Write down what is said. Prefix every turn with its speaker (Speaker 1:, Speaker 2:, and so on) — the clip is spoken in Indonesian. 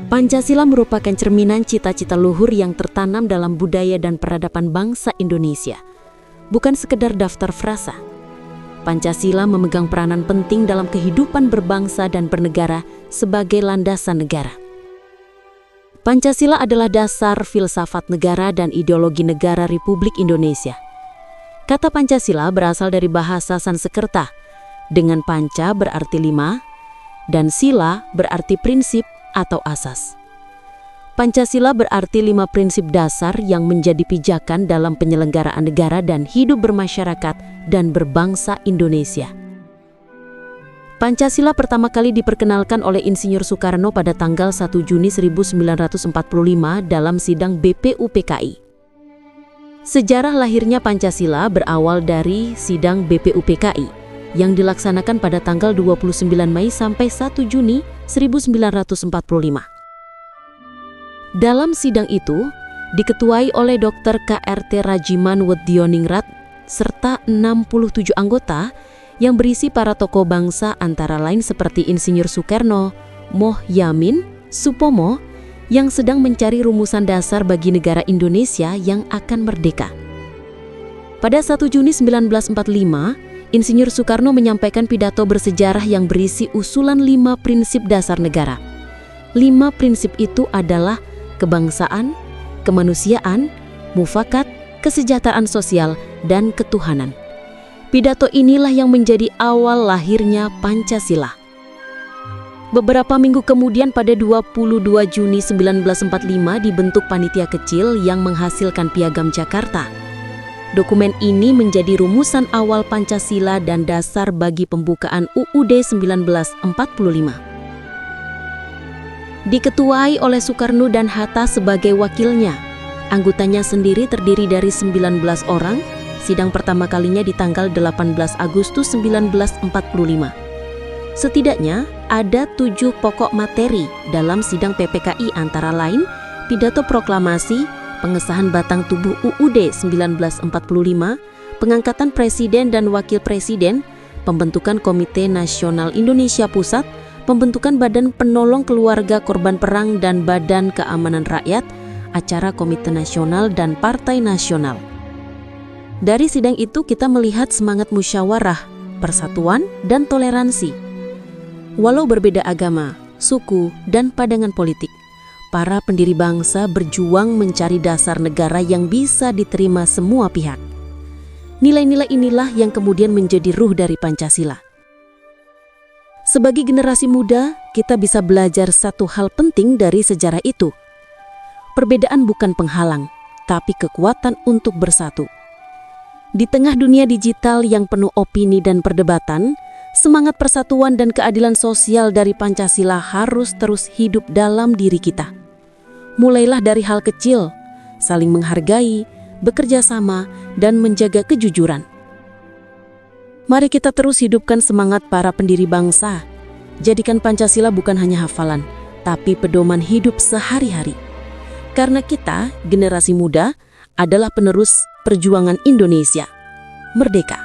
Speaker 1: Pancasila merupakan cerminan cita-cita luhur yang tertanam dalam budaya dan peradaban bangsa Indonesia. Bukan sekedar daftar frasa. Pancasila memegang peranan penting dalam kehidupan berbangsa dan bernegara sebagai landasan negara. Pancasila adalah dasar filsafat negara dan ideologi negara Republik Indonesia. Kata Pancasila berasal dari bahasa Sanskerta, dengan panca berarti 5, dan sila berarti prinsip atau asas. Pancasila berarti 5 prinsip dasar yang menjadi pijakan dalam penyelenggaraan negara dan hidup bermasyarakat dan berbangsa Indonesia. Pancasila pertama kali diperkenalkan oleh Insinyur Soekarno pada tanggal 1 Juni 1945 dalam sidang BPUPKI. Sejarah lahirnya Pancasila berawal dari sidang BPUPKI yang dilaksanakan pada tanggal 29 Mei sampai 1 Juni 1945. Dalam sidang itu, diketuai oleh Dr. KRT Rajiman Wedioningrat serta 67 anggota yang berisi para tokoh bangsa antara lain seperti Insinyur Soekarno, Moh Yamin, Supomo, yang sedang mencari rumusan dasar bagi negara Indonesia yang akan merdeka. Pada 1 Juni 1945, Insinyur Soekarno menyampaikan pidato bersejarah yang berisi usulan 5 prinsip dasar negara. 5 prinsip itu adalah kebangsaan, kemanusiaan, mufakat, kesejahteraan sosial, dan ketuhanan. Pidato inilah yang menjadi awal lahirnya Pancasila. Beberapa minggu kemudian pada 22 Juni 1945 dibentuk panitia kecil yang menghasilkan Piagam Jakarta. Dokumen ini menjadi rumusan awal Pancasila dan dasar bagi pembukaan UUD 1945. Diketuai oleh Soekarno dan Hatta sebagai wakilnya. Anggotanya sendiri terdiri dari 19 orang. Sidang pertama kalinya di tanggal 18 Agustus 1945. Setidaknya ada 7 pokok materi dalam sidang PPKI antara lain pidato proklamasi, pengesahan batang tubuh UUD 1945, pengangkatan presiden dan wakil presiden, pembentukan Komite Nasional Indonesia Pusat, pembentukan Badan Penolong Keluarga Korban Perang dan Badan Keamanan Rakyat, acara Komite Nasional dan Partai Nasional. Dari sidang itu kita melihat semangat musyawarah, persatuan, dan toleransi. Walau berbeda agama, suku, dan pandangan politik, para pendiri bangsa berjuang mencari dasar negara yang bisa diterima semua pihak. Nilai-nilai inilah yang kemudian menjadi ruh dari Pancasila. Sebagai generasi muda, kita bisa belajar satu hal penting dari sejarah itu. Perbedaan bukan penghalang, tapi kekuatan untuk bersatu. Di tengah dunia digital yang penuh opini dan perdebatan, semangat persatuan dan keadilan sosial dari Pancasila harus terus hidup dalam diri kita. Mulailah dari hal kecil, saling menghargai, bekerja sama, dan menjaga kejujuran. Mari kita terus hidupkan semangat para pendiri bangsa. Jadikan Pancasila bukan hanya hafalan, tapi pedoman hidup sehari-hari. Karena kita, generasi muda, adalah penerus perjuangan Indonesia merdeka.